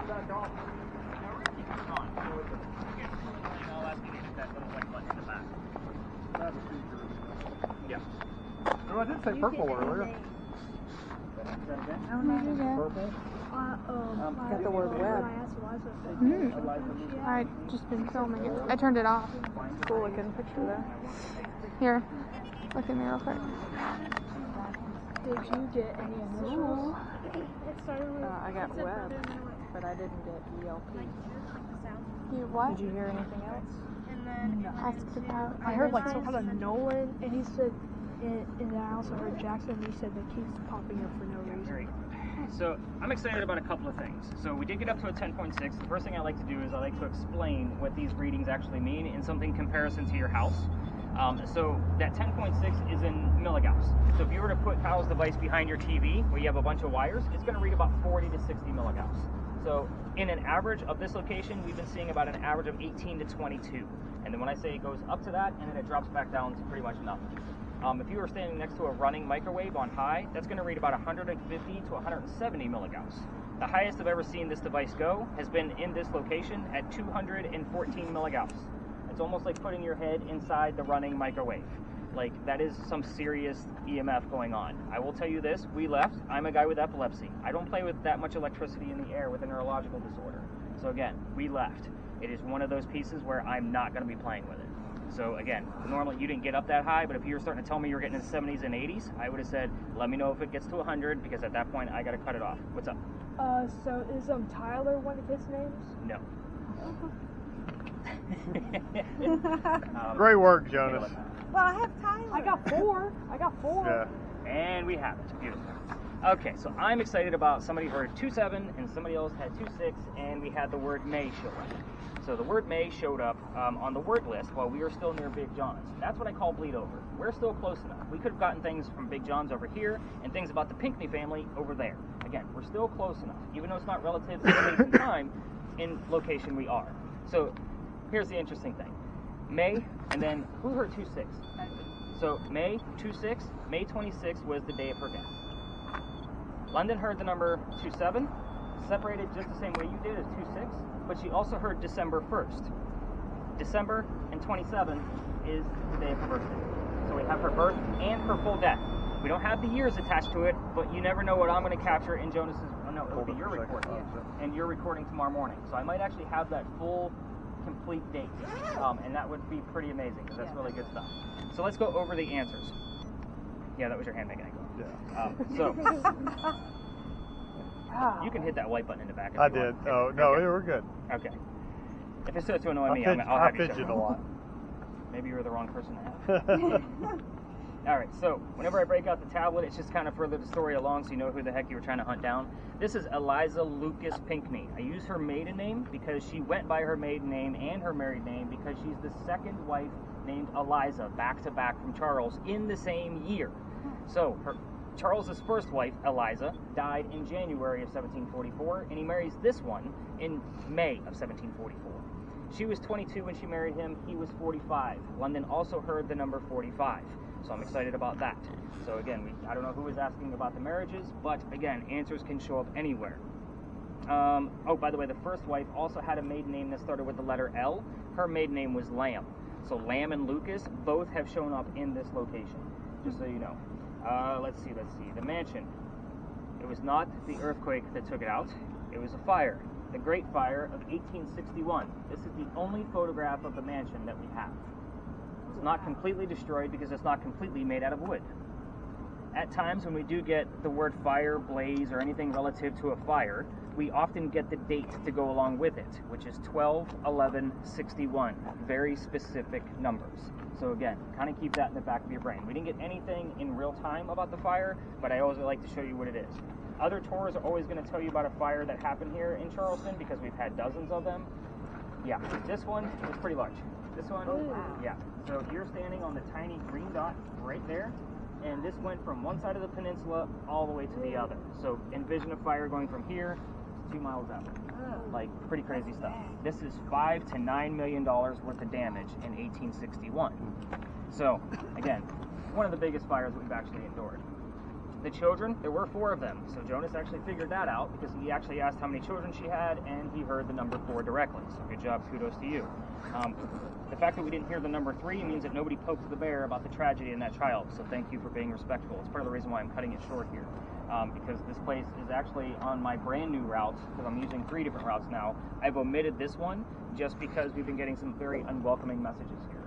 back off. No, we're gonna keep this on. So again, all asking is that little white button in the back. Yeah. Oh, I did say purple earlier. Purple? Got the word web. I've just been filming it. I turned it off. Cool looking picture there. Here, look at me real quick. Did you get any initials? I got web, but I didn't get ELP. You what? Did you hear anything else? Asked about. I heard like some kind of Nolan, and he said, and I also heard Jackson, and he said that keeps popping up for no reason. So I'm excited about a couple of things. So we did get up to a 10.6. The first thing I like to do is I like to explain what these readings actually mean in something comparison to your house. So that 10.6 is in milligauss. So if you were to put Kyle's device behind your TV where you have a bunch of wires, it's going to read about 40 to 60 milligauss. So in an average of this location, we've been seeing about an average of 18 to 22. And then when I say it goes up to that, and then it drops back down to pretty much nothing. If you were standing next to a running microwave on high, that's going to read about 150 to 170 milligauss. The highest I've ever seen this device go has been in this location at 214 milligauss. It's almost like putting your head inside the running microwave. Like, that is some serious EMF going on. I will tell you this, we left. I'm a guy with epilepsy. I don't play with that much electricity in the air with a neurological disorder. So again, we left. It is one of those pieces where I'm not going to be playing with it. So again, normally you didn't get up that high, but if you were starting to tell me you're getting in the 70s and 80s, I would have said, let me know if it gets to 100, because at that point I got to cut it off. What's up? So is Tyler one of his names? No. Great work, Jonas. Well, I have Tyler. I got four. Yeah. And we have it. Beautiful. Okay, so I'm excited about somebody heard 2.7 and somebody else had 2.6, and we had the word May show up. So the word May showed up on the word list while we were still near Big John's. That's what I call bleed over. We're still close enough. We could have gotten things from Big John's over here and things about the Pinckney family over there. Again, we're still close enough. Even though it's not relative to space and time, in location we are. So here's the interesting thing. May, and then who heard 2.6? So May 2.6, May 26 was the day of her death. London heard the number 2.7, separated just the same way you did as 2.6, but she also heard December 1st. December and 27 is the day of her birthday. So we have her birth and her full death. We don't have the years attached to it, but you never know what I'm going to capture in Jonas's, no, it'll be your recording, and you're recording tomorrow morning. So I might actually have that full, complete date, and that would be pretty amazing, because that's really good stuff. So let's go over the answers. Yeah, that was your hand making it. So you can hit that white button in the back. If I you did. want. Oh, no, Okay. we're good. Okay. If it starts to annoy me, I'll I have you fidget show a lot. Maybe you're the wrong person to have. All right, so whenever I break out the tablet, it's just kind of further the story along so you know who the heck you were trying to hunt down. This is Eliza Lucas Pinckney. I use her maiden name because she went by her maiden name and her married name because she's the second wife named Eliza, back to back from Charles, in the same year. So Charles's first wife, Eliza, died in January of 1744, and he marries this one in May of 1744. She was 22 when she married him. He was 45. London also heard the number 45. So I'm excited about that. So again, I don't know who was asking about the marriages, but again, answers can show up anywhere. Oh, by the way, the first wife also had a maiden name that started with the letter L. Her maiden name was Lamb. So Lamb and Lucas both have shown up in this location, just so you know. Let's see. The mansion. It was not the earthquake that took it out. It was a fire. The Great Fire of 1861. This is the only photograph of the mansion that we have. It's not completely destroyed because it's not completely made out of wood. At times when we do get the word fire, blaze, or anything relative to a fire, we often get the date to go along with it, which is 12/11/61. Very specific numbers. So again, kind of keep that in the back of your brain. We didn't get anything in real time about the fire, but I always like to show you what it is. Other tours are always going to tell you about a fire that happened here in Charleston because we've had dozens of them. Yeah, this one is pretty large. This one, yeah. So you're standing on the tiny green dot right there, and this went from one side of the peninsula all the way to the other. So envision a fire going from here to 2 miles out. Like, pretty crazy stuff. This is $5 to $9 million worth of damage in 1861. So, again, one of the biggest fires we've actually endured. The children, there were 4 of them. So Jonas actually figured that out because he actually asked how many children she had, and he heard the number 4 directly. So good job, kudos to you. The fact that we didn't hear the number 3 means that nobody poked the bear about the tragedy in that child. So thank you for being respectful. It's part of the reason why I'm cutting it short here. Because this place is actually on my brand new route, because I'm using 3 different routes now. I've omitted this one just because we've been getting some very unwelcoming messages here.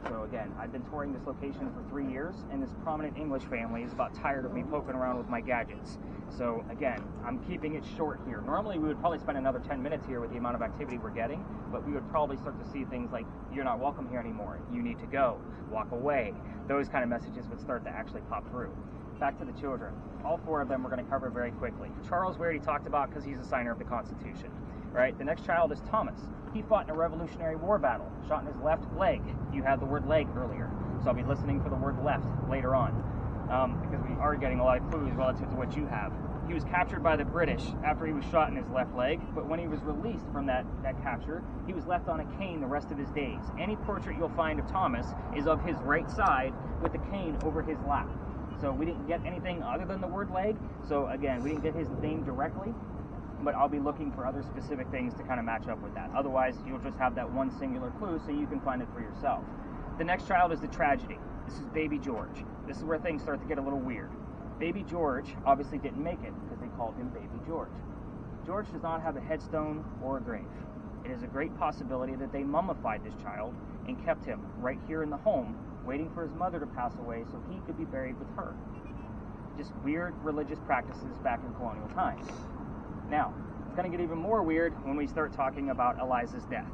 So again, I've been touring this location for 3 years, and this prominent English family is about tired of me poking around with my gadgets. So again, I'm keeping it short here. Normally we would probably spend another 10 minutes here with the amount of activity we're getting, but we would probably start to see things like, you're not welcome here anymore, you need to go, walk away. Those kind of messages would start to actually pop through. Back to the children. All 4 of them we're going to cover very quickly. Charles we already talked about because he's a signer of the Constitution. Right? The next child is Thomas. He fought in a Revolutionary War battle, shot in his left leg. You had the word leg earlier, so I'll be listening for the word left later on, because we are getting a lot of clues relative to what you have. He was captured by the British after he was shot in his left leg, but when he was released from that capture, he was left on a cane the rest of his days. Any portrait you'll find of Thomas is of his right side with the cane over his lap. So we didn't get anything other than the word leg, so again, we didn't get his name directly, but I'll be looking for other specific things to kind of match up with that. Otherwise, you'll just have that one singular clue so you can find it for yourself. The next child is the tragedy. This is baby George. This is where things start to get a little weird. Baby George obviously didn't make it because they called him baby George. George does not have a headstone or a grave. It is a great possibility that they mummified this child and kept him right here in the home, waiting for his mother to pass away so he could be buried with her. Just weird religious practices back in colonial times. Now, it's going to get even more weird when we start talking about Eliza's death.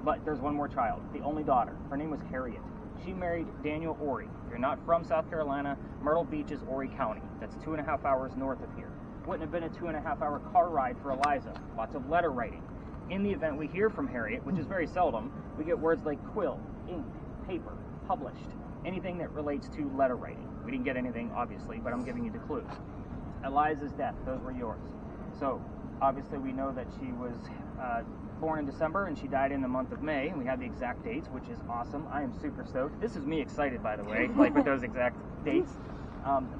But there's one more child, the only daughter. Her name was Harriet. She married Daniel Orey. If you're not from South Carolina, Myrtle Beach is Horry County. That's 2.5 hours north of here. Wouldn't have been a 2.5 hour car ride for Eliza. Lots of letter writing. In the event we hear from Harriet, which is very seldom, we get words like quill, ink, paper, published, anything that relates to letter writing. We didn't get anything, obviously, but I'm giving you the clues. Eliza's death, those were yours. So, obviously we know that she was born in December and she died in the month of May, and we have the exact dates, which is awesome. I am super stoked. This is me excited, by the way, like with those exact dates.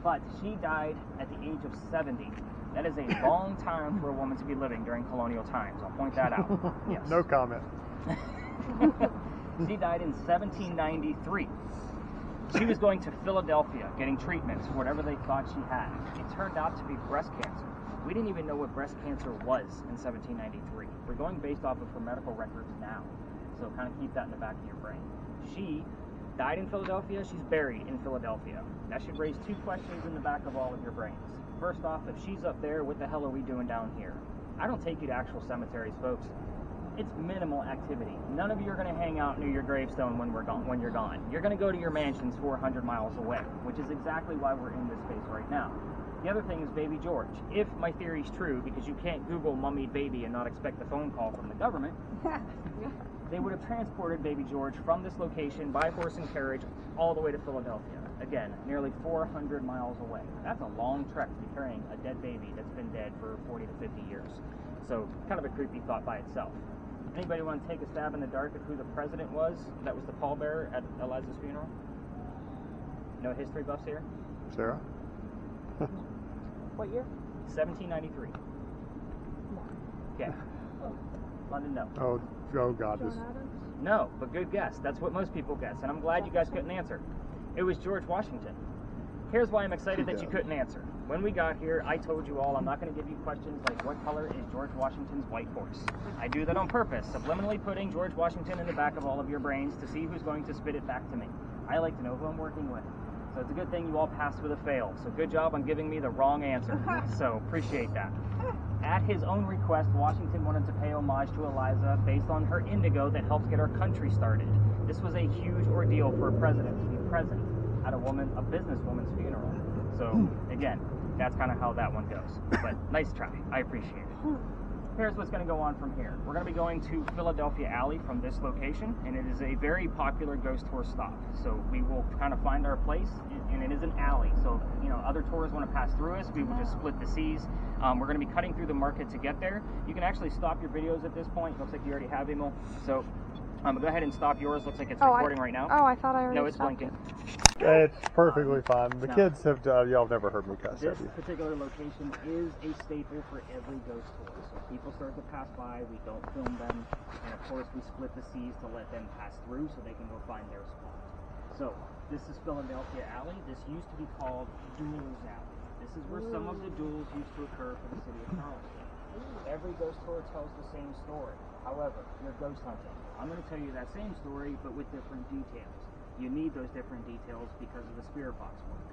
But she died at the age of 70. That is a long time for a woman to be living during colonial times. I'll point that out. Yes. No comment. She died in 1793. She was going to Philadelphia getting treatments for whatever they thought she had. It turned out to be breast cancer. We didn't even know what breast cancer was in 1793. We're going based off of her medical records now. So kind of keep that in the back of your brain. She died in Philadelphia. She's buried in Philadelphia. That should raise 2 questions in the back of all of your brains. First off, if she's up there, what the hell are we doing down here? I don't take you to actual cemeteries, folks. It's minimal activity. None of you are going to hang out near your gravestone when you're gone. You're going to go to your mansions 400 miles away, which is exactly why we're in this space right now. The other thing is baby George. If my theory's true, because you can't Google mummied baby and not expect a phone call from the government, they would have transported baby George from this location by horse and carriage all the way to Philadelphia. Again, nearly 400 miles away. That's a long trek to be carrying a dead baby that's been dead for 40 to 50 years. So, kind of a creepy thought by itself. Anybody want to take a stab in the dark of who the president was that was the pallbearer at Eliza's funeral? No history buffs here? Sarah? What year? 1793. Okay. London, no. Oh God. John This, Adams? No, but good guess. That's what most people guess, and I'm glad you guys couldn't answer. It was George Washington. Here's why I'm excited that you couldn't answer. When we got here, I told you all I'm not going to give you questions like what color is George Washington's white horse. I do that on purpose, subliminally putting George Washington in the back of all of your brains to see who's going to spit it back to me. I like to know who I'm working with. So it's a good thing you all passed with a fail. So good job on giving me the wrong answer. So appreciate that. At his own request, Washington wanted to pay homage to Eliza based on her indigo that helps get our country started. This was a huge ordeal for a president to be present at a businesswoman's funeral. So again, that's kind of how that one goes. But nice try. I appreciate it. Here's what's going to go on from here. We're going to be going to Philadelphia Alley from this location, and it is a very popular ghost tour stop. So we will kind of find our place, and it is an alley. So, other tours want to pass through us, we will just split the seas. We're going to be cutting through the market to get there. You can actually stop your videos at this point. Looks like you already have, Vimal. So Go ahead and stop yours. Looks like it's Oh, recording right now. Oh, I thought I already No, it's stopped blinking. It's perfectly fine. The no. kids have, y'all have never heard me cuss, This have you? particular location is a staple for every ghost tour. So people start to pass by, we don't film them, and of course we split the seas to let them pass through so they can go find their spot. So this is Philadelphia Alley. This used to be called Duels Alley. This is where some of the duels used to occur for the city of Charleston. Every ghost tour tells the same story. However, you're ghost hunting. I'm going to tell you that same story, but with different details. You need those different details because of the spirit box work.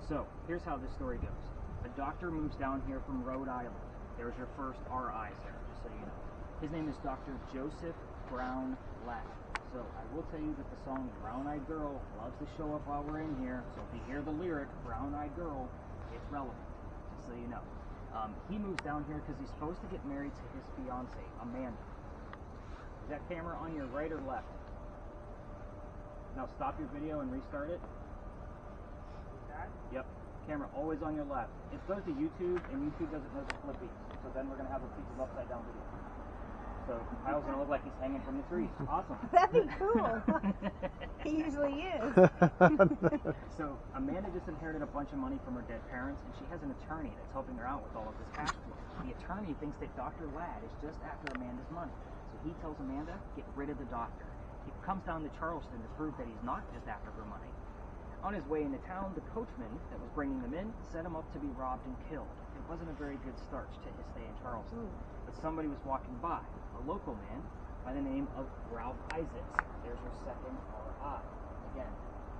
So, here's how this story goes. A doctor moves down here from Rhode Island. There's your first RI, Sarah, just so you know. His name is Dr. Joseph Brown Ladd. So, I will tell you that the song Brown Eyed Girl loves to show up while we're in here. So, if you hear the lyric, Brown Eyed Girl, it's relevant, just so you know. He moves down here because he's supposed to get married to his fiancée, Amanda. Is that camera on your right or left? Now stop your video and restart it. Yep. Camera always on your left. It goes to YouTube, and YouTube doesn't know the flippies. So then we're going to have a piece of upside down video. So Kyle's going to look like he's hanging from the trees. Awesome. That'd be cool. He usually is. So Amanda just inherited a bunch of money from her dead parents, and she has an attorney that's helping her out with all of this cash flow. The attorney thinks that Dr. Ladd is just after Amanda's money. So he tells Amanda, get rid of the doctor. He comes down to Charleston to prove that he's not just after her money. On his way into town, the coachman that was bringing them in set him up to be robbed and killed. It wasn't a very good start to his stay in Charleston. But somebody was walking by, a local man by the name of Ralph Isaacs. There's your second RI. Again,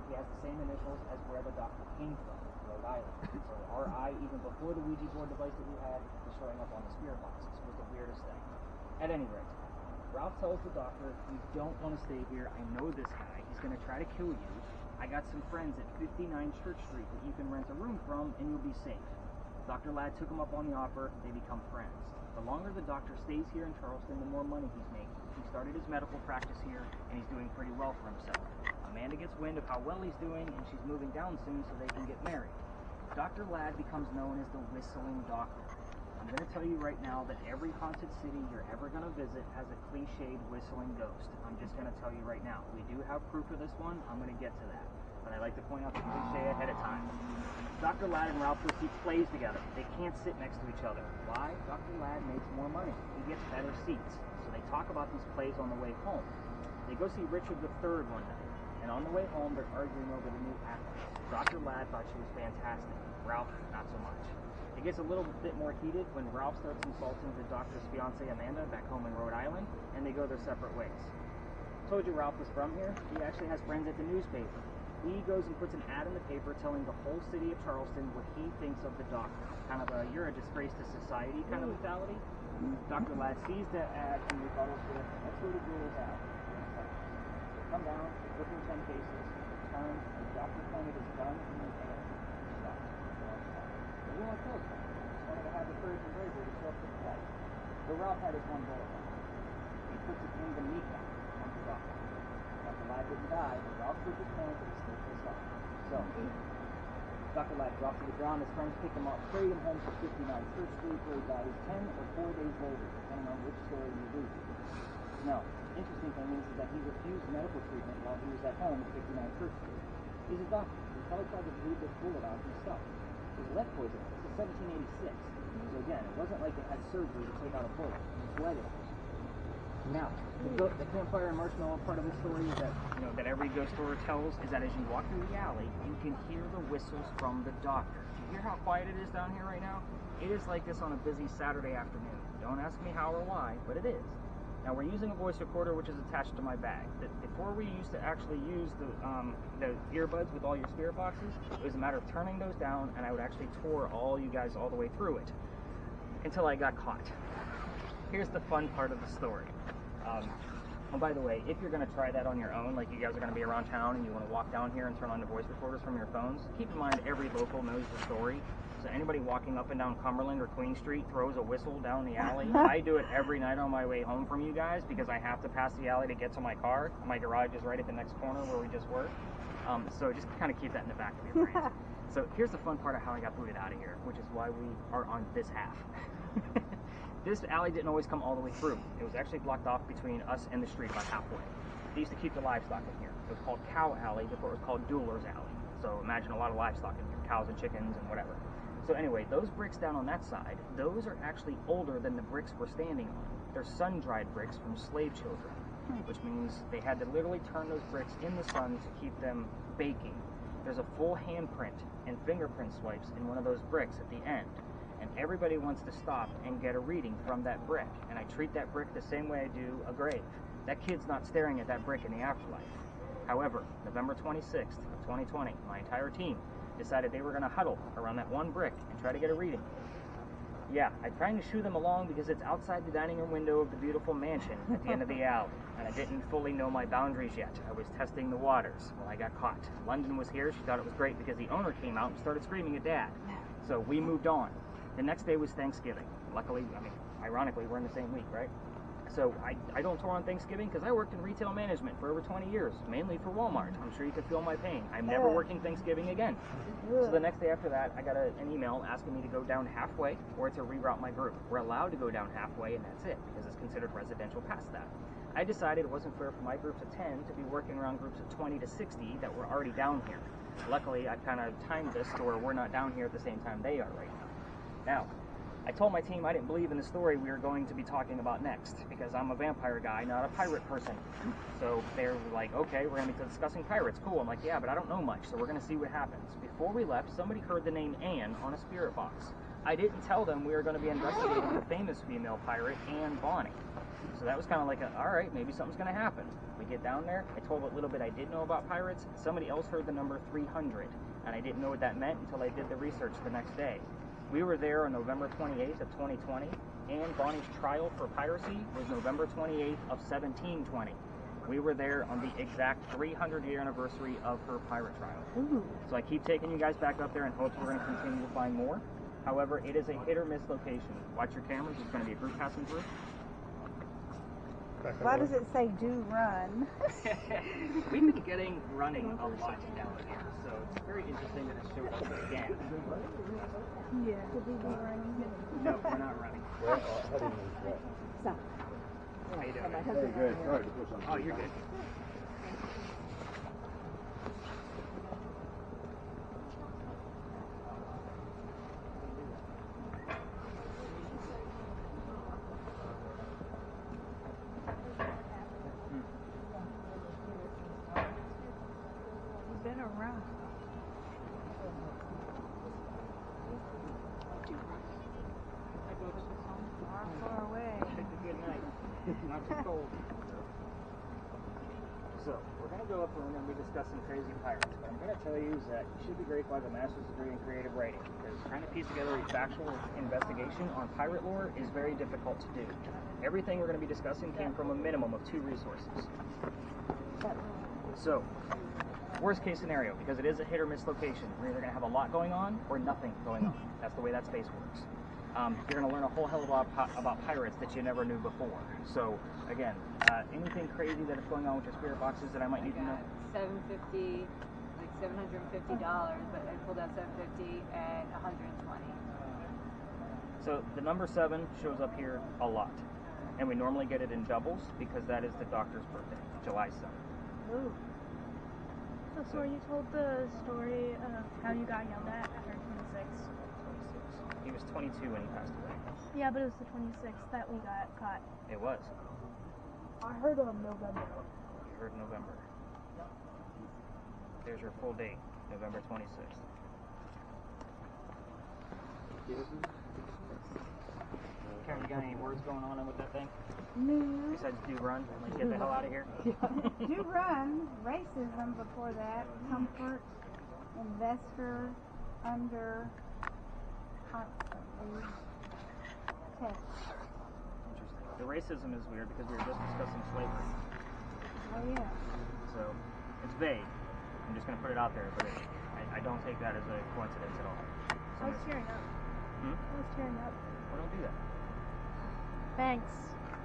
he has the same initials as where the doctor came from, Rhode Island. So RI, even before the Ouija board device that we had, was showing up on the spirit boxes. It was the weirdest thing. At any rate, Ralph tells the doctor, you don't want to stay here. I know this guy. He's going to try to kill you. I got some friends at 59 Church Street that you can rent a room from, and you'll be safe. Dr. Ladd took him up on the offer. They become friends. The longer the doctor stays here in Charleston, the more money he's making. He started his medical practice here, and he's doing pretty well for himself. Amanda gets wind of how well he's doing, and she's moving down soon so they can get married. Dr. Ladd becomes known as the Whistling Doctor. I'm going to tell you right now that every haunted city you're ever going to visit has a cliched whistling ghost. I'm just going to tell you right now. We do have proof of this one. I'm going to get to that. But I like to point out the cliche ahead of time. Dr. Ladd and Ralph will see plays together. They can't sit next to each other. Why? Dr. Ladd makes more money. He gets better seats. So they talk about these plays on the way home. They go see Richard III one night. And on the way home, they're arguing over the new actress. Dr. Ladd thought she was fantastic. Ralph, not so much. It gets a little bit more heated when Ralph starts insulting the doctor's fiancée Amanda back home in Rhode Island, and they go their separate ways. Told you Ralph was from here. He actually has friends at the newspaper. He goes and puts an ad in the paper telling the whole city of Charleston what he thinks of the doctor. Kind of a, you're a disgrace to society kind of mentality. Dr. Ladd sees that ad and rebuttals with, let's go to Duels Alley. Come down, look in 10 cases, turn, the doctor pointed his gun in the air. Stop. We weren't close. Just wanted to have the courage and bravery to show up to the fight. But Ralph had his one bullet. He puts it in the kneecap on the doctor. Dr. Ladd didn't die, but Ralph took his hands and he still pissed off. So, Dr. Ladd dropped to the ground. His friends picked him up, carried him home to 59 Church Street, where he died 10 or 4 days later, depending on which story you read. Now, interesting thing is that he refused medical treatment while he was at home at 59 Church Street. He's a doctor. He probably tried to bleed this bullet out himself. It was lead poisoning. This is 1786. So again, it wasn't like they had surgery to take out a bullet. It was lead. Now, the campfire and marshmallow part of the story is that, that every ghost story tells is that as you walk through the alley, you can hear the whistles from the doctor. Do you hear how quiet it is down here right now? It is like this on a busy Saturday afternoon. Don't ask me how or why, but it is. Now we're using a voice recorder which is attached to my bag. Before we used to actually use the earbuds with all your spirit boxes, it was a matter of turning those down and I would actually tour all you guys all the way through it until I got caught. Here's the fun part of the story. Oh, by the way, if you're going to try that on your own, like you guys are going to be around town and you want to walk down here and turn on the voice recorders from your phones, keep in mind every local knows the story. So anybody walking up and down Cumberland or Queen Street throws a whistle down the alley. I do it every night on my way home from you guys because I have to pass the alley to get to my car. My garage is right at the next corner where we just were. So just kind of keep that in the back of your brains. So here's the fun part of how I got booted out of here, which is why we are on this half. This alley didn't always come all the way through. It was actually blocked off between us and the street about halfway. They used to keep the livestock in here. It was called Cow Alley before it was called Dueler's Alley. So imagine a lot of livestock in here, cows and chickens and whatever. So anyway, those bricks down on that side, those are actually older than the bricks we're standing on. They're sun-dried bricks from slave children, which means they had to literally turn those bricks in the sun to keep them baking. There's a full handprint and fingerprint swipes in one of those bricks at the end. And everybody wants to stop and get a reading from that brick. And I treat that brick the same way I do a grave. That kid's not staring at that brick in the afterlife. However, November 26th of 2020, my entire team decided they were going to huddle around that one brick and try to get a reading. Yeah, I'm trying to shoo them along because it's outside the dining room window of the beautiful mansion at the end of the alley, and I didn't fully know my boundaries yet. I was testing the waters. Well, I got caught. London was here. She thought it was great because the owner came out and started screaming at Dad. So we moved on. The next day was Thanksgiving. Luckily, ironically, we're in the same week, right? So I don't tour on Thanksgiving because I worked in retail management for over 20 years, mainly for Walmart. I'm sure you can feel my pain. I'm never working Thanksgiving again. So the next day after that, I got an email asking me to go down halfway or to reroute my group. We're allowed to go down halfway, and that's it, because it's considered residential past that. I decided it wasn't fair for my groups of 10 to be working around groups of 20 to 60 that were already down here. Luckily, I kind of timed this to where we're not down here at the same time they are right now. Now, I told my team I didn't believe in the story we were going to be talking about next, because I'm a vampire guy, not a pirate person. So they're like, okay, we're going to be discussing pirates. Cool. I'm like, yeah, but I don't know much, so we're going to see what happens. Before we left, somebody heard the name Anne on a spirit box. I didn't tell them we were going to be investigating the famous female pirate, Anne Bonny. So that was kind of like, all right, maybe something's going to happen. We get down there, I told what little bit I did know about pirates. Somebody else heard the number 300, and I didn't know what that meant until I did the research the next day. We were there on November 28th of 2020. Anne Bonny's trial for piracy was November 28th of 1720. We were there on the exact 300-year anniversary of her pirate trial. Ooh. So I keep taking you guys back up there in hopes we're going to continue to find more. However, it is a hit-or-miss location. Watch your cameras. There's going to be a group passing through. Why does it say do run? We've been getting running a lot down here, so it's very interesting that it showed up again. Yeah. No, we're not running. Stop. How you doing? Very good. Oh, you're good. You've been around. Far away. Take a good night. Not too cold. So, we're going to go up and we're going to be discussing crazy pirates. But I'm going to tell you that you should be grateful I have a master's degree in creative writing, because trying to piece together a factual investigation on pirate lore is very difficult to do. Everything we're going to be discussing came from a minimum of 2 resources. So, worst case scenario, because it is a hit or miss location, we're either going to have a lot going on or nothing going on. That's the way that space works. You're going to learn a whole hell of a lot about pirates that you never knew before. So, again, anything crazy that is going on with your spirit boxes that I might need to know? $750, like $750, but I pulled out $750 and $120. So the number 7 shows up here a lot. And we normally get it in doubles because that is the doctor's birthday, July 7th. Ooh. So you told the story of how you got yelled at her 26. 26. He was 22 when he passed away. Yeah, but it was the 26th that we got caught. It was. I heard of November. You heard November. There's your full date, November 26th. Karen, you got any words going on with that thing? No. Besides do run, like get the hell out of here? Do run. Racism before that. Comfort. Investor. Under. Constantly. Test. Interesting. The racism is weird because we were just discussing slavery. Oh yeah. So it's vague. I'm just going to put it out there, but I don't take that as a coincidence at all. I was tearing up. Hmm? I was tearing up. Well, don't do that. Thanks.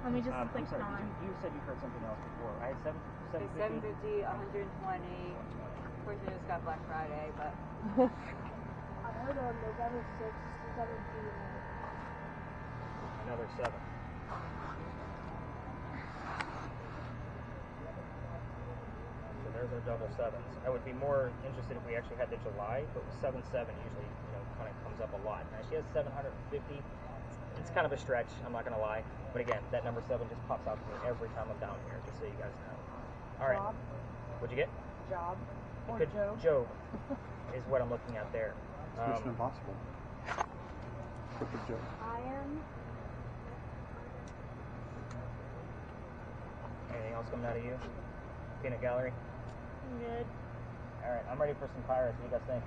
Let me just I'm click sorry, on. you said you heard something else before. I had 750. 750, 120. Of course, we just got Black Friday, but I heard on November 6th, 17. Another 7. there's our double sevens. I would be more interested if we actually had the July, but with 7-7 usually, kind of comes up a lot. Now she has 750. It's kind of a stretch, I'm not going to lie. But again, that number 7 just pops out to me every time I'm down here, just so you guys know. All right. Job. What'd you get? Job. Or Good Joe. Job is what I'm looking at there. Mission Impossible. Perfect joke. Iron. Anything else coming out of you? Peanut Gallery? Good. Alright, I'm ready for some pirates. What do you guys think?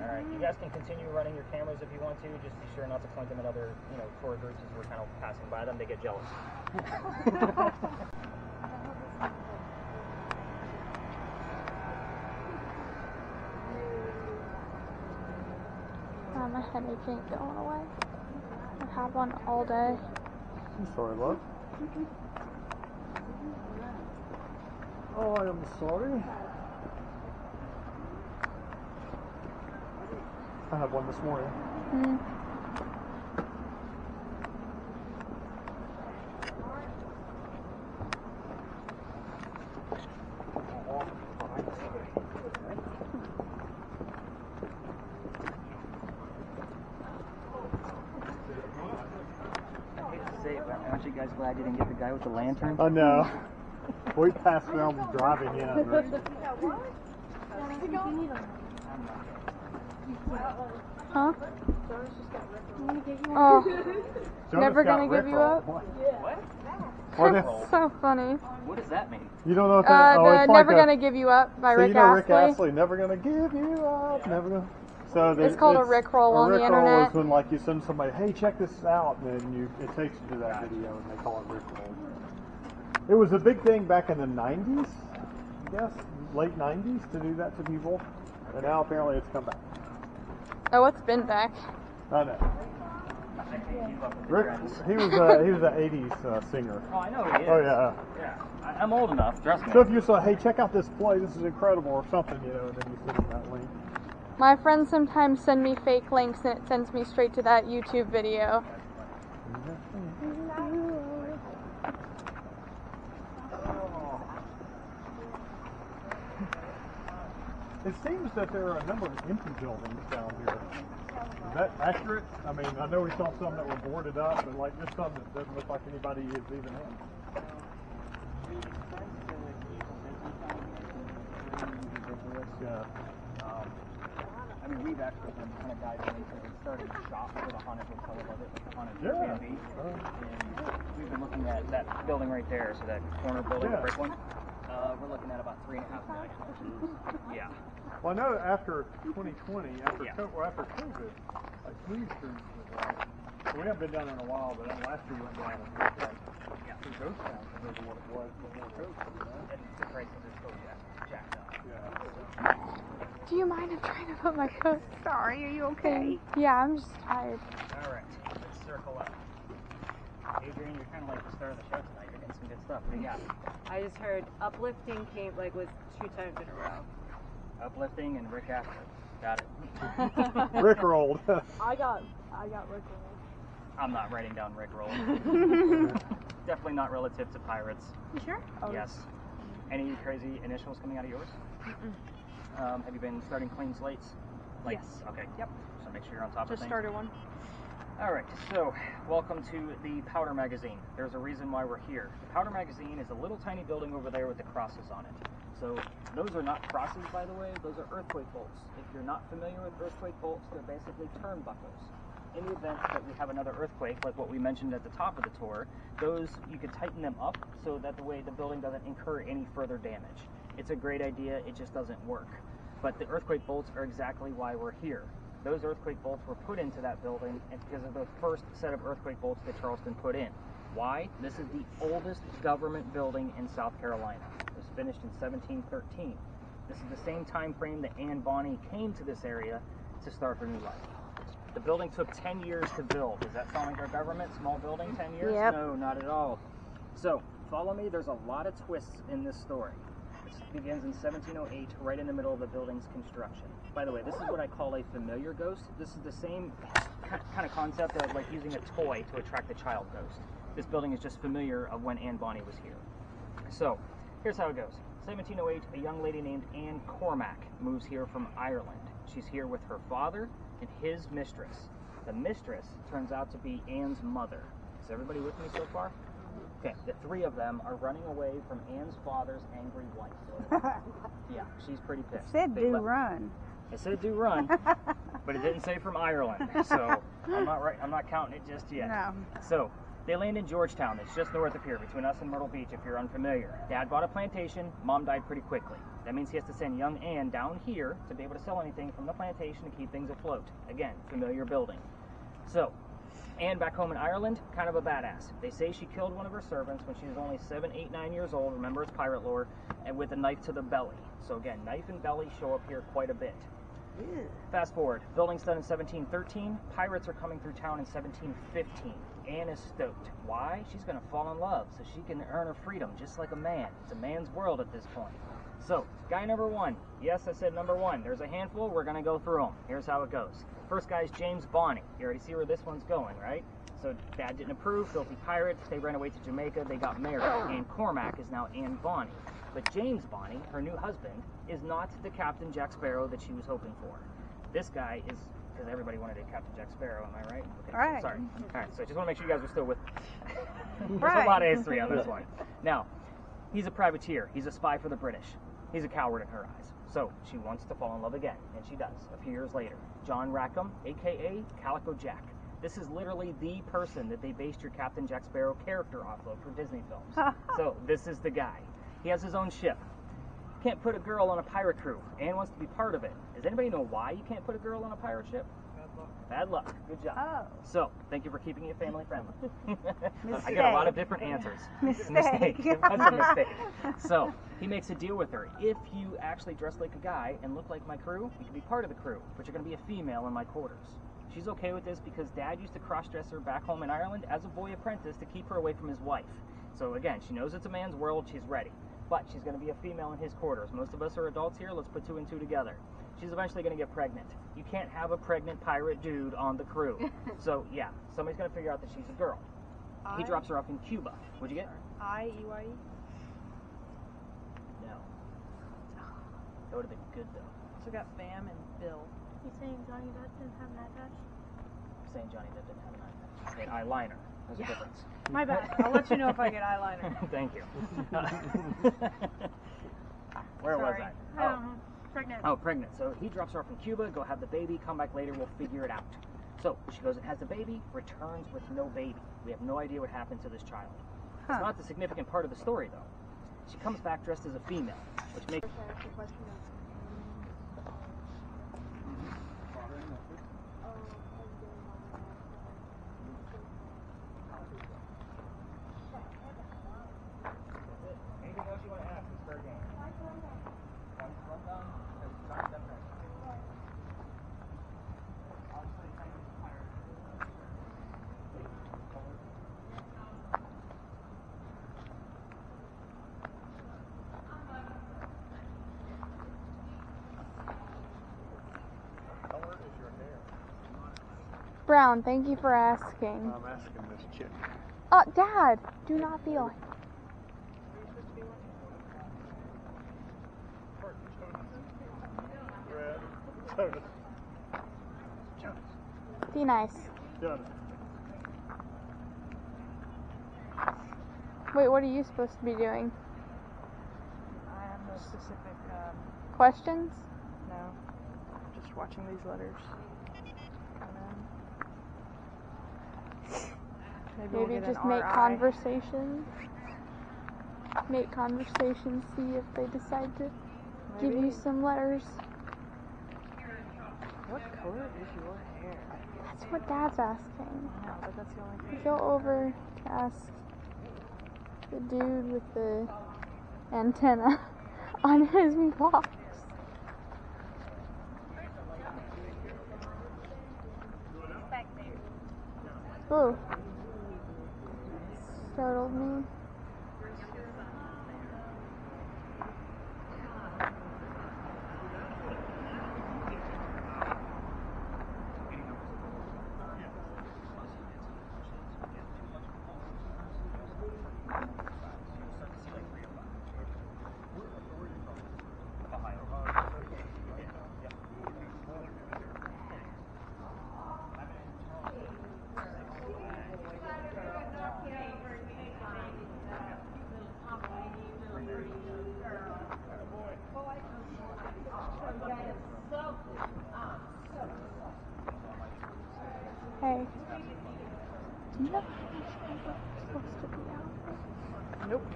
Alright, you guys can continue running your cameras if you want to. Just be sure not to point them at other, tour groups as we're kind of passing by them. They get jealous. My headache ain't going away. I've had one all day. I'm sorry, love. Oh, I am sorry. I had one this morning. Aren't you guys glad you didn't get the guy with the lantern? I know. We passed them driving in. Huh? Oh, never gonna give you up? What is, So funny. What does that mean? you don't know what that The it's Never like Gonna Give You Up by so Rick you know Rick Astley. Astley, never gonna give you up, never gonna. So It's called a Rickroll on the Rickroll internet. is when like you send somebody, hey, check this out, and then it takes you to that video, and they call it Rickroll. It was a big thing back in the 90s, I guess, late 90s, to do that to people, and now apparently it's come back. Oh, it's been back. I know. I can't keep up with the Rick, trends. he was an 80s singer. Oh, I know he is. Oh yeah. Yeah. I'm old enough, trust me. So if you say, hey, check out this play, this is incredible, or something, and then you send them that link. My friends sometimes send me fake links and it sends me straight to that YouTube video. It seems that there are a number of empty buildings down here. Is that accurate? I mean, I know we saw some that were boarded up, but like there's some that doesn't look like anybody is even in. Yeah. I mean, we've actually been kind of diving into it. We started a shop for the haunted hotel above it, like the haunted Yeah. Airbnb. And we've been looking at that building right there, so that corner building, the Yeah. brick one. We're looking at about $3.5 million. Yeah. Well, I know after 2020, after Yeah. after COVID, like Queen Street was we haven't been down there in a while, but last year we went down and it was like the ghost town compared to what it was before COVID. And the prices are still jacked up. Yeah. Do you mind? I'm trying to put my coat. Sorry, are you okay? Yeah, I'm just tired. All right, let's circle up. Adrian, you're kind of like the star of the show tonight. You're getting some good stuff. What do you got? I just heard uplifting was 2 times in a row. Uplifting and Rick Astley. Got it. Rickrolled. I got Rick roll. I'm not writing down Rick Roll. Definitely not relative to pirates. You sure? Oh, Yes. Any crazy initials coming out of yours? Have you been starting clean slates? Yes. Okay. Yep. So make sure you're on top of Just things. started one. All right. So welcome to the Powder Magazine. There's a reason why we're here. The Powder Magazine is a little tiny building over there with the crosses on it. So those are not crosses, by the way. Those are earthquake bolts. If you're not familiar with earthquake bolts, they're basically turnbuckles. In the event that we have another earthquake, like what we mentioned at the top of the tour, those, you could tighten them up so that the way the building doesn't incur any further damage. It's a great idea, it just doesn't work. But the earthquake bolts are exactly why we're here. Those earthquake bolts were put into that building and because of the first set of earthquake bolts that Charleston put in. Why? This is the oldest government building in South Carolina. It was finished in 1713. This is the same time frame that Anne Bonny came to this area to start her new life. The building took 10 years to build. Does that sound like our government? Small building, 10 years? Yep. No, not at all. So, follow me. There's a lot of twists in this story. This begins in 1708, right in the middle of the building's construction. By the way, this is what I call a familiar ghost. This is the same kind of concept of like using a toy to attract a child ghost. This building is just familiar of when Anne Bonny was here. So, here's how it goes. 1708, a young lady named Anne Cormack moves here from Ireland. She's here with her father and his mistress. The mistress turns out to be Anne's mother. Is everybody with me so far? Okay, the three of them are running away from Anne's father's angry wife. Yeah, she's pretty pissed. Said They do left- run. It said do run, but it didn't say from Ireland, so I'm not counting it just yet. No. So they land in Georgetown. That's just north of here, between us and Myrtle Beach. If you're unfamiliar, Dad bought a plantation. Mom died pretty quickly. That means he has to send young Anne down here to be able to sell anything from the plantation to keep things afloat. Again, familiar building. So Anne back home in Ireland, kind of a badass. They say she killed one of her servants when she was only 7, 8, 9 years old. Remember, it's pirate lore, and with a knife to the belly. So again, knife and belly show up here quite a bit. Fast forward, building's done in 1713. Pirates are coming through town in 1715. Anne is stoked. Why? She's going to fall in love so she can earn her freedom just like a man. It's a man's world at this point. So, guy number one. Yes, I said number one. There's a handful. We're going to go through them. Here's how it goes. First guy's James Bonny. You already see where this one's going, right? So, Dad didn't approve. Filthy pirates. They ran away to Jamaica. They got married. Anne Cormack is now Anne Bonny. But James Bonny, her new husband, is not the Captain Jack Sparrow that she was hoping for. This guy is, because everybody wanted a Captain Jack Sparrow, am I right? Okay, Right. Sorry. All right, so I just want to make sure you guys are still with There's Right. a lot of history on this one. Now, he's a privateer. He's a spy for the British. He's a coward in her eyes. So she wants to fall in love again, and she does, a few years later. John Rackham, a.k.a. Calico Jack. This is literally the person that they based your Captain Jack Sparrow character off of for Disney films. So this is the guy. He has his own ship. Can't put a girl on a pirate crew. Anne wants to be part of it. Does anybody know why you can't put a girl on a pirate ship? Bad luck. Good job. Oh. So, thank you for keeping it family friendly. I Mistake. get a lot of different answers. Mistake. It was a mistake. So, he makes a deal with her. If you actually dress like a guy and look like my crew, you can be part of the crew, but you're going to be a female in my quarters. She's okay with this because Dad used to cross-dress her back home in Ireland as a boy apprentice to keep her away from his wife. So again, she knows it's a man's world, she's ready. But she's going to be a female in his quarters. Most of us are adults here, let's put 2 and 2 together. She's eventually going to get pregnant. You can't have a pregnant pirate dude on the crew. So yeah, somebody's going to figure out that she's a girl. He drops her off in Cuba. What'd you get? I-E-Y-E? No. That would have been good though. So I got Bam and Bill. You saying Johnny Depp didn't have an eye patch? Saying Johnny Depp didn't have an eye patch. He had eyeliner. There's a difference. My bad. I'll let you know if I get eyeliner. Thank you. Where was Sorry. I? Pregnant. Oh, pregnant. So he drops her off in Cuba, go have the baby, come back later, we'll figure it out. So she goes and has the baby, returns with no baby. We have no idea what happened to this child. It's not the significant part of the story, though. She comes back dressed as a female, which makes... Anything else you want to ask? It's fair game. Brown, thank you for asking. I'm asking this chick. Dad, do not be like. Red. Jonas. Be nice. Jonas. Wait, what are you supposed to be doing? I have no specific, Questions? no. Just watching these letters. come in. We'll Maybe get just an make RI. conversation. Make conversation, see if they decide to give you Maybe. some letters. What color is your hair? That's what Dad's asking. I know, but that's the only thing. Go over to ask the dude with the antenna on his box. Oh. Startled me. Hey. Do you know who's supposed to be out? Nope.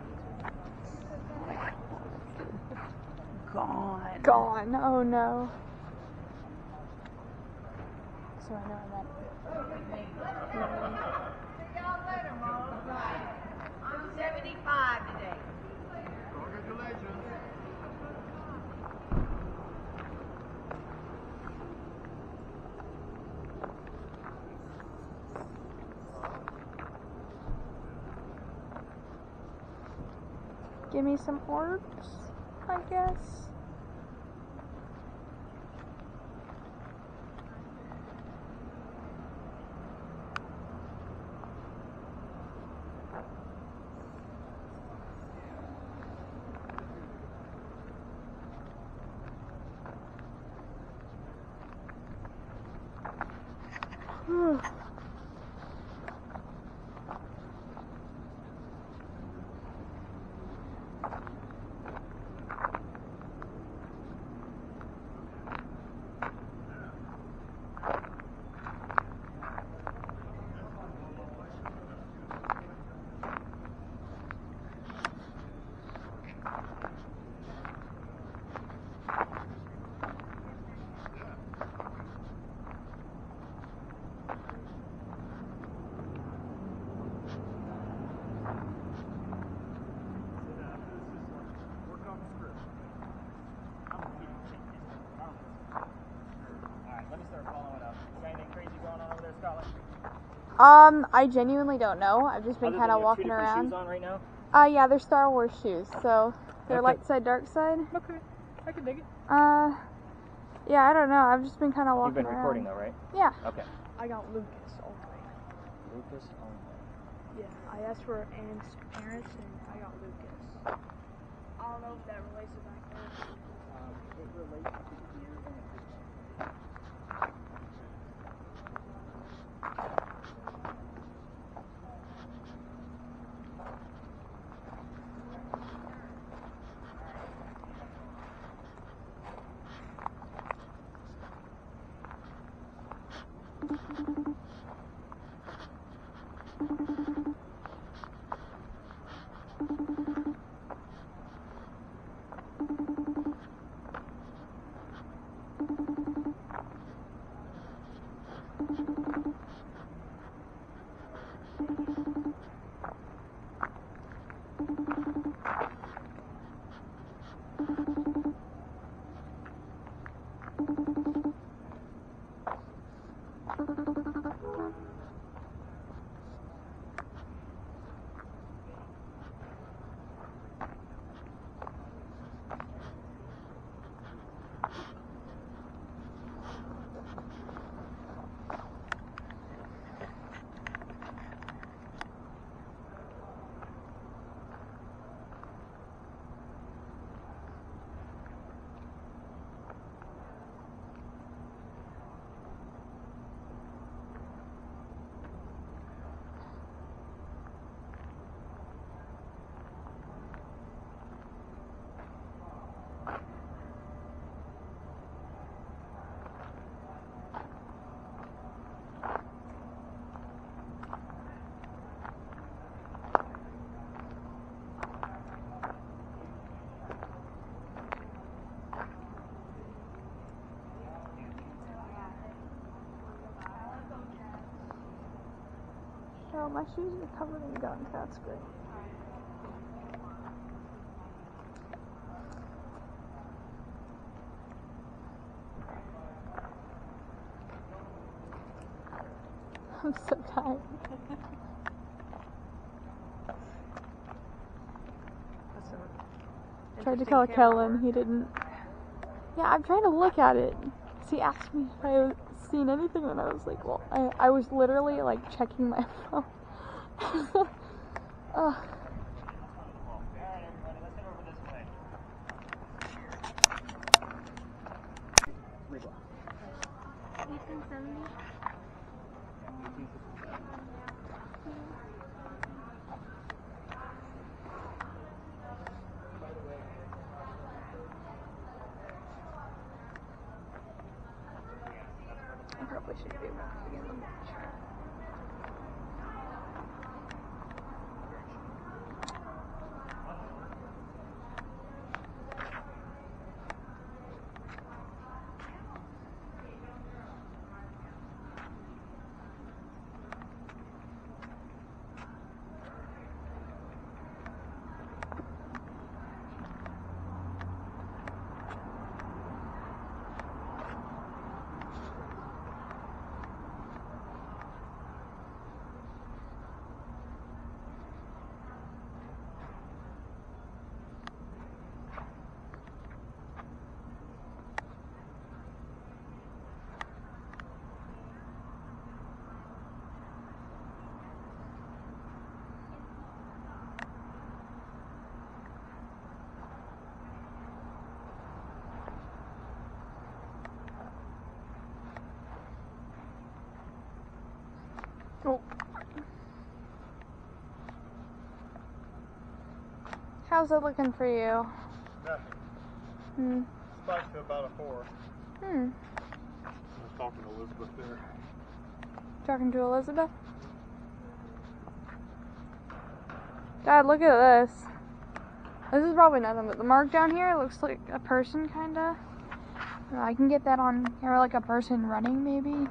Gone. Gone. Oh no. So I know I meant. I'm 75 today. Give me some orbs, I guess. I genuinely don't know. I've just been kind of walking around. Shoes on right now? Yeah, they're Star Wars shoes, so they're Okay. light side, dark side. Okay, I can dig it. Yeah, I don't know. I've just been kind of walking You've been around. recording though, right? Yeah. Okay. I got Lucas only. Lucas only. Yeah, I asked for Anne's parents and I got Lucas. I don't know if that relates to back there. It relates to here and Oh, my shoes are covered in gunk. That's great. I'm so tired. Tried to call Kellen, he didn't. Yeah, I'm trying to look at it. He asked me if I had seen anything, and I was like, well, I was literally like checking my phone. Ugh. probably should be able to begin the match. Oh. How's it looking for you? Nothing. Spiked to about a 4. I was talking to Elizabeth there. Talking to Elizabeth? Dad, look at this. This is probably nothing, but the mark down here looks like a person, kinda. I can get that on here, like a person running, maybe.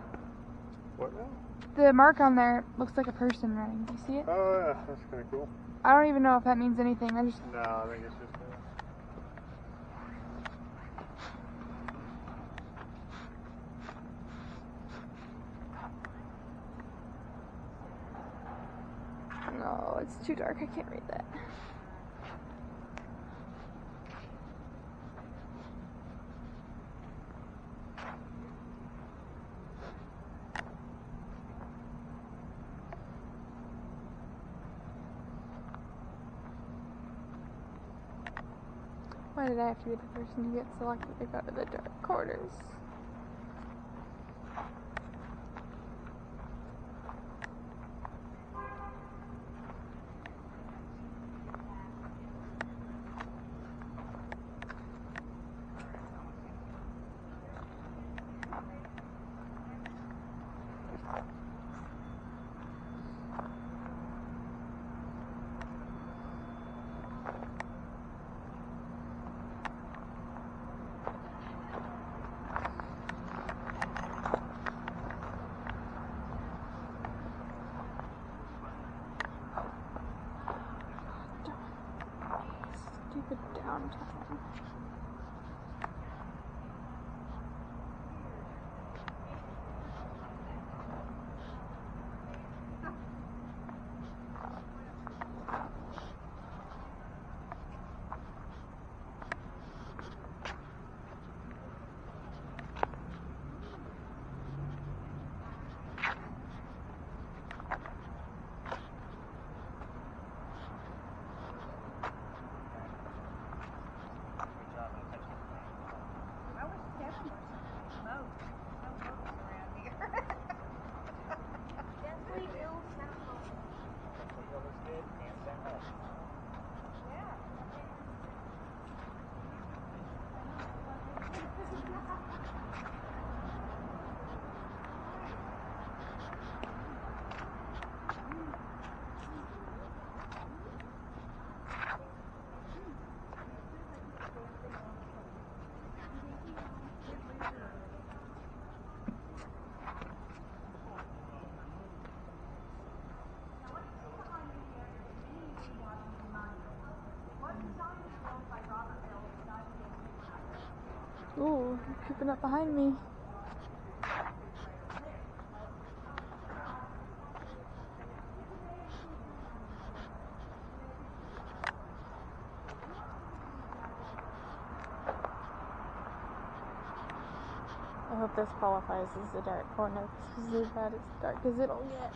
What now? The mark on there looks like a person running. Do you see it? Oh yeah, that's kind of cool. I don't even know if that means anything. I just... No, I think it's just No, it's too dark. I can't read that. Why did I have to be the person to get selected to go to the dark quarters? Stupid downtown. Ooh, you're creeping up behind me. I hope this qualifies as the dark corner, because as bad as dark as it'll get.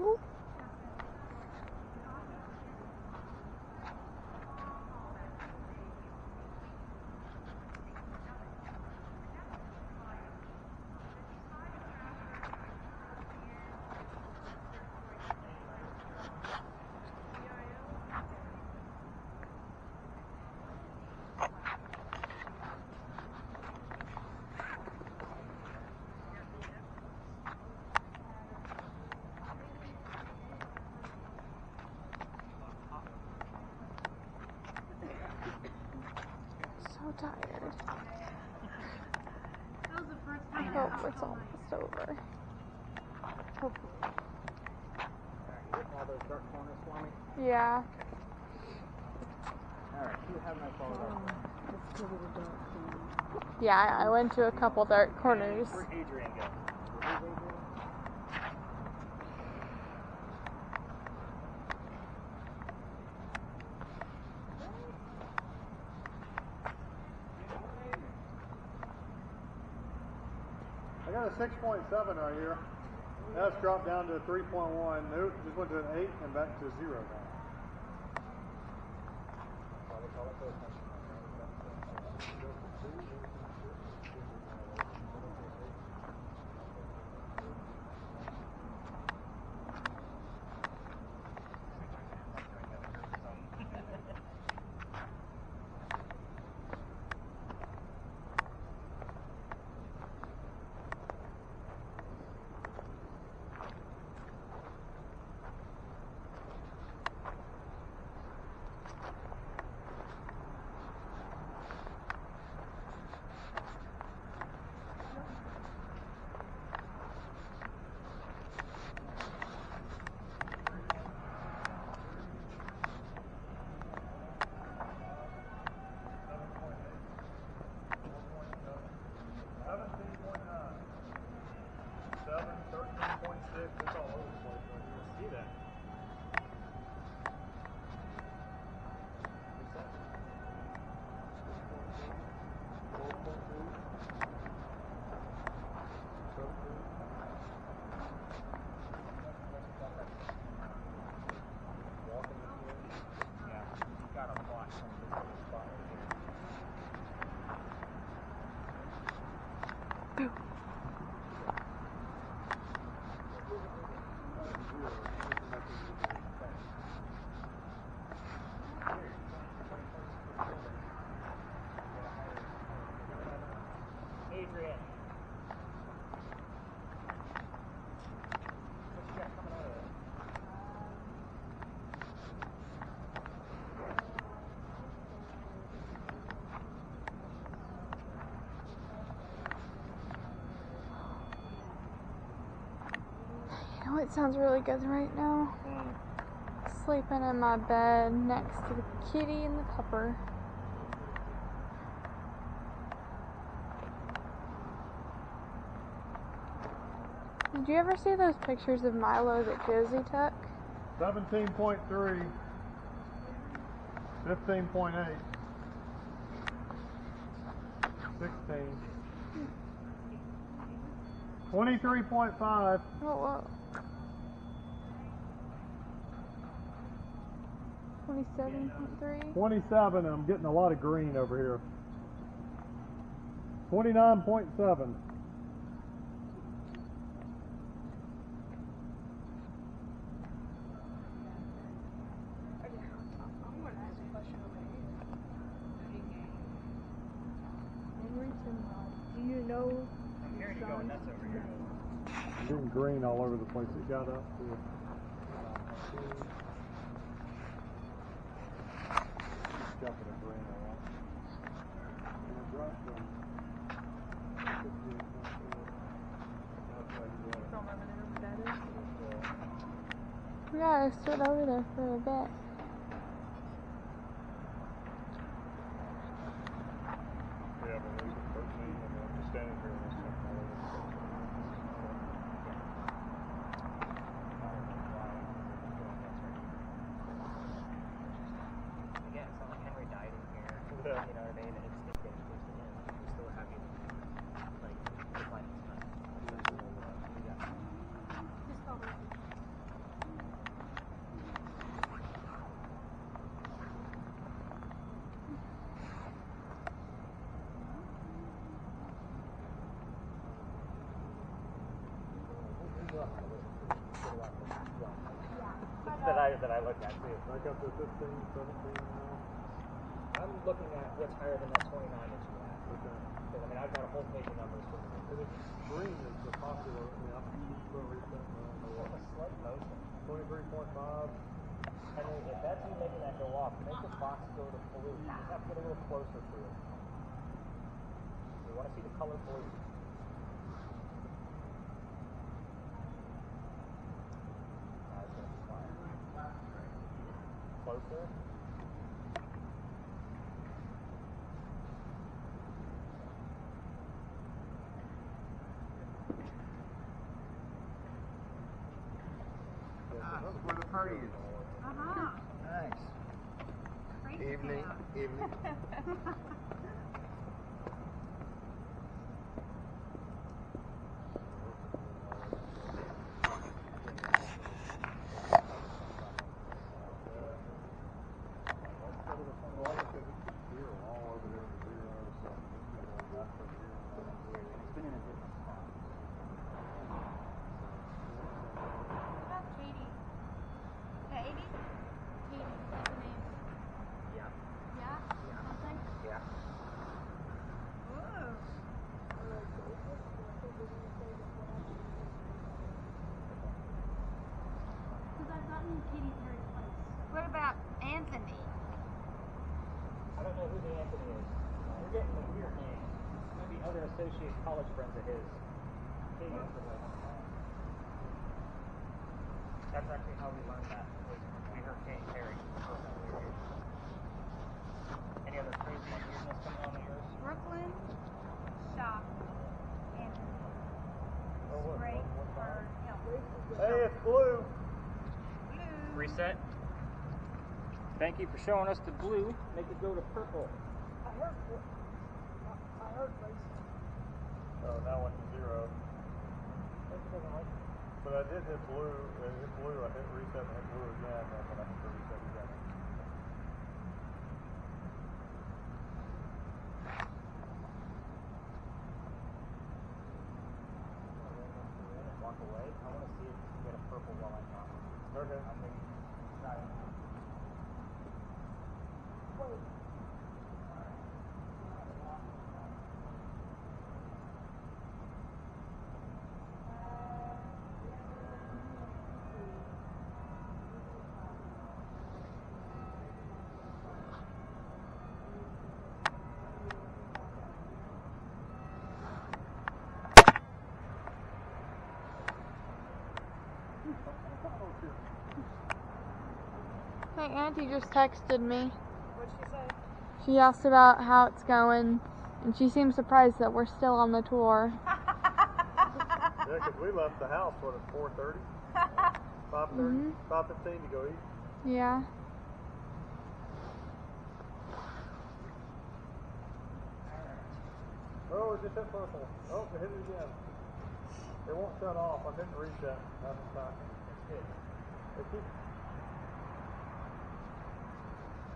So tired. That was the first I time hope it's almost over. Hopefully. All those dark corners for me. Yeah. Alright, you have my phone. Let's go to the dark corner. Yeah, I went to a couple dark corners. Where'd Adrian go? Where's Adrian? I got a 6.7 right here. That's dropped down to a 3.1. Nope, just went to an 8 and back to 0 now. Adrian. What you got coming out of there? You know what sounds really good right now? Sleeping in my bed next to the kitty and the pupper. Did you ever see those pictures of Milo that Josie took? 17.3, 15.8, 16, 23.5, Oh, whoa. 27.3. 27. I'm getting a lot of green over here. 29.7. Do you know I'm hearing you going nuts over here. Getting green all over the place. It got up to jumping a green a lot. And it dropped from 58. Yeah, I stood over there for a bit. Yeah, but there's a 13 and then just standing here and it's all over the place. Again, it's not like Henry died in here. Yeah. You know what I mean? It's getting close to him. We still have you, like, the planet's time. We got that I looked at too. Back up to 15, 17 now. I'm looking at what's higher than that 29 that you have. Okay. Because I mean, I've got a whole page of numbers for you. And it's green is the popular, yeah. We'll reset What's a slight motion? 23.5. Henry, if that's you making that go off, make the box go to blue. You just have to get a little closer to it. We want to see the color blue. That's going to be fine. Closer. That's where the party is. Uh-huh. Nice. Great Evening, scout. evening. What about Katie? Katie? Katie, is that her name? Yeah. Yeah? Something? Yeah. Ooh. Because I've gotten Katy Perry twice. What about Anthony? I don't know who the Anthony is. We're getting the weird names. Maybe other associate college friends of his. That's actually how we learned that. We heard Katy Perry. Any other crazy weirdness coming on yours? Brooklyn, Shop, Anthony. Oh, what? Spray What for time? Hill. Hey, it's blue. Blue. Reset. Thank you for showing us the blue. Make it go to purple. I heard racing. Oh, now went to 0. But I did hit blue. It hit blue. I hit reset and hit blue again. And then I hit the reset again. Walk away. I want to see if you can get a purple while I'm not. Okay. I'm maybe trying. Hey, Auntie just texted me. What'd she say? She asked about how it's going, and she seems surprised that we're still on the tour. Yeah, because we left the house, what, at 4:30? 5:30? 5:15 to go eat. Yeah. Oh, it just hit purple. Oh, it hit it again. It won't shut off. I didn't reset. That's fine. It keeps.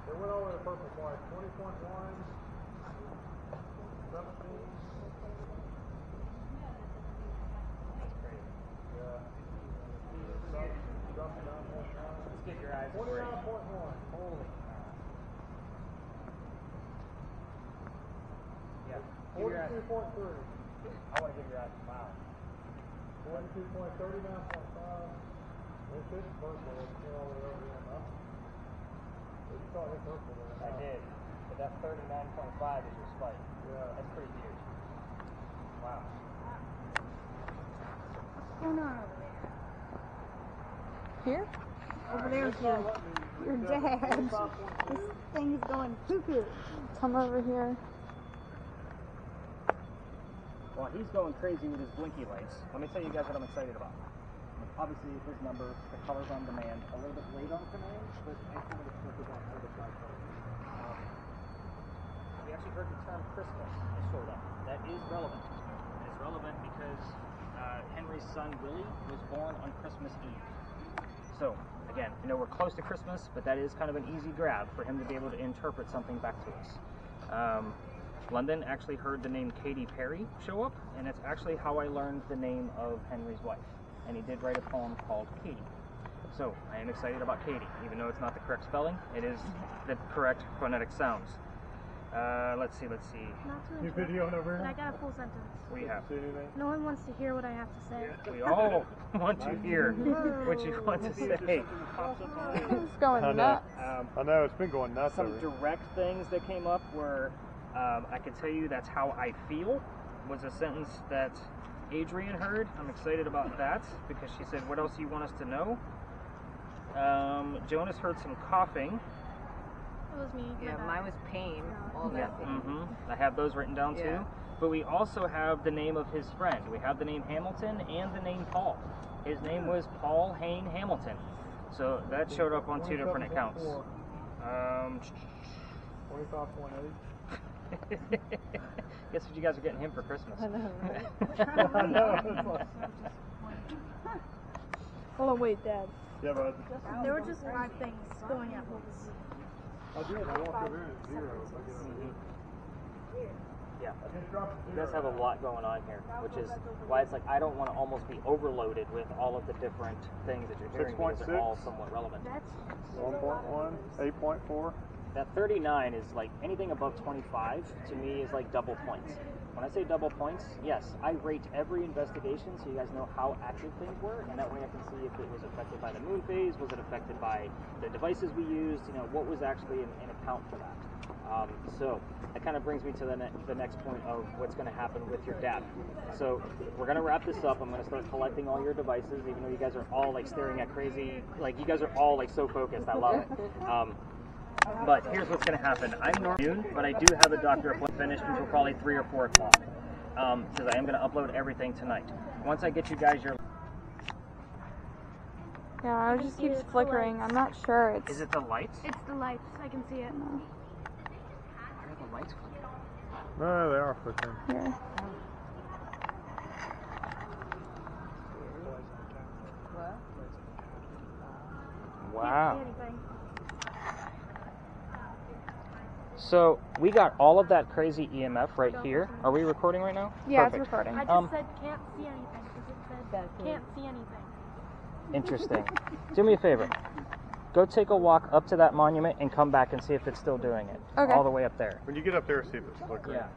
It went over the purple twice. 20.1, 17. Yeah. Dropped down 0.9. Let's get your eyes 29.1. Holy. Yeah. Give your eyes. 42.3. I want to give your eyes a smile. 42.39.5. It's hit purple. It's all the way over here. Huh? You saw it hit purple there. I did. But that 39.5 is your spike. Yeah. That's pretty huge. Wow. What's going on over there? Here? Over there's your dad. This thing's going cuckoo. Come over here. Well, he's going crazy with his blinky lights. Let me tell you guys what I'm excited about. Obviously, his numbers, the colors on demand, a little bit late on command, but I kind of expect it on herbicide colors. We actually heard the term Christmas has showed up. That is relevant. And it's relevant because Henry's son, Willie, was born on Christmas Eve. So, again, you know, we're close to Christmas, but that is kind of an easy grab for him to be able to interpret something back to us. London actually heard the name Katy Perry show up, and it's actually how I learned the name of Henry's wife. and he did write a poem called Katie. So I am excited about Katie, even though it's not the correct spelling. It is the correct phonetic sounds. Let's see. Not to You interrupt, video over but I here? got a full sentence. We have. See anything? No one wants to hear what I have to say. We all want to hear what you want to say. It's going I know. nuts. I know, it's been going nuts Some over here. direct things that came up were, I can tell you that's how I feel, was a sentence that Adrian heard. I'm excited about that because she said, what else do you want us to know? Jonas heard some coughing. It was me. Yeah, mine was pain. All Yeah, that pain. I have those written down too. Yeah. But we also have the name of his friend. We have the name Hamilton and the name Paul. His name was Paul Hain Hamilton. So that showed up on two different accounts. 25.8. Guess what you guys are getting him for Christmas. I know, right? I know. Hold on, wait, Dad. Yeah, bud. There were just 5 things going at once. I did. I walked over here at 0. Yeah. You guys have a lot going on here, which is why it's like I don't want to almost be overloaded with all of the different things that you're hearing because they're 6.6. all somewhat relevant. 1.1, 8.4. That 39 is like anything above 25 to me is like double points. When I say double points, yes, I rate every investigation so you guys know how active things were, and that way I can see if it was affected by the moon phase, was it affected by the devices we used, you know, what was actually an account for that. So that kind of brings me to the next point of what's going to happen with your dad. So we're going to wrap this up. I'm going to start collecting all your devices, even though you guys are all like staring at crazy, like you guys are all like so focused. I love it. But here's what's going to happen. I'm normally, but I do have a doctor appointment finished until probably 3 or 4 o'clock. Because I am going to upload everything tonight. Once I get you guys your... Yeah, it just keeps flickering. I'm not sure. It's Is it the lights? It's the lights. I can see it. Why are the lights flickering? No, they are flickering. here. Wow. Can't see anything. So we got all of that crazy EMF right here. Are we recording right now? Yeah, Perfect. it's recording. I just said can't see anything because it said can't see anything. Interesting. Do me a favor. Go take a walk up to that monument and come back and see if it's still doing it. Okay. All the way up there. When you get up there, see if it's flickering. Yeah.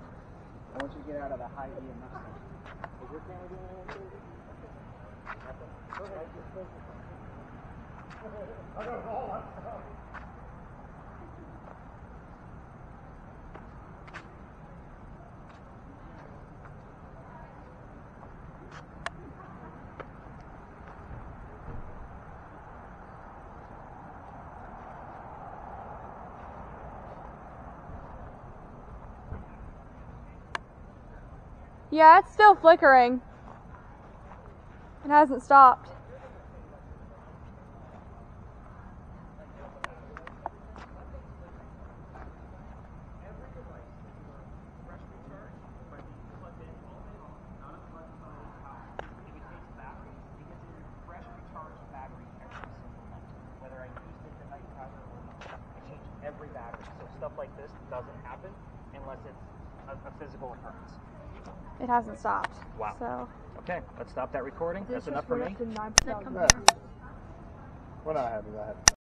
I want you to get out of the high EMF stuff. Is your camera doing anything crazy? Yeah, it's still flickering. It hasn't stopped. Every battery. So stuff like this doesn't happen unless it's a physical occurrence. It hasn't stopped. Wow. So Okay, let's stop that recording. That's enough for me. That come Yeah. When I have it, I have it.